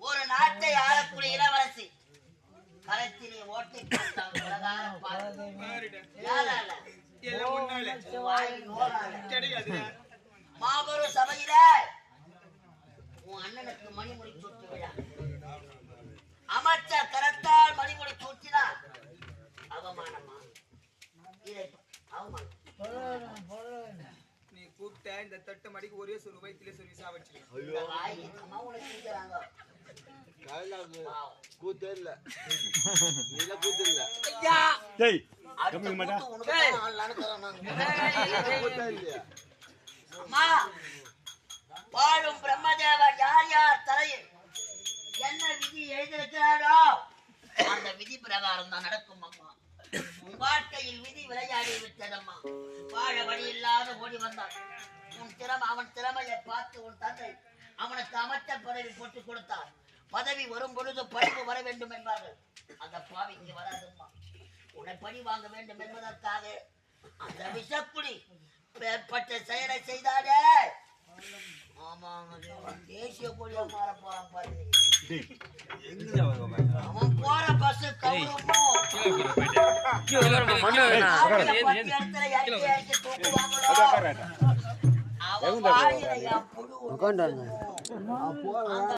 ஒரு நாட்டை ஆளக்கூடிய இளவரசி கரத்திலே ஓட்டை மாபெரும் சபையில உன் அண்ணனுக்கு மணிமுடி சூட்டு விழா. அமைச்சர் கரத்தால் மணிமுடி சூட்டினா அவமானமா? இதை அவமானம். நீ கூப்பிட்ட இந்த தட்டு மடிக்கு ஒரே சொல் வயிற்றுல சொல்லி சாவச்சு கூத்தே இல்ல கூத்து இல்ல வாழும் பிரம்மதேவர் யார் யார் தலையில் என்ன விதி எழுதியிருக்கிறாரோ அந்த விதி பிரகாரம் தான் நடக்கும் அம்மா. உன் வாழ்க்கையில் விதி விளையாடி விட்டதம்மா. வாழ வழி இல்லாத ஓடி வந்தான். அவன் திறமையை பார்த்து உன் தந்தை அவனுக்கு அமைச்சர் பதவி போட்டுக் கொடுத்தார். பதவி வரும் பொழுது படிப்பு வர வேண்டும் என்பார்கள். அந்த பாவிக்கு வராதும்மா. உன்னை பணி வாங்க வேண்டும் என்பதற்காக அந்த விஷக்குடி ஏற்பட்ட செயலை செய்தாரே. தேசிய கொடியா மாற போறான் பாரு. அவன் போற பஸ் தூக்குவாங்களோ. அவன்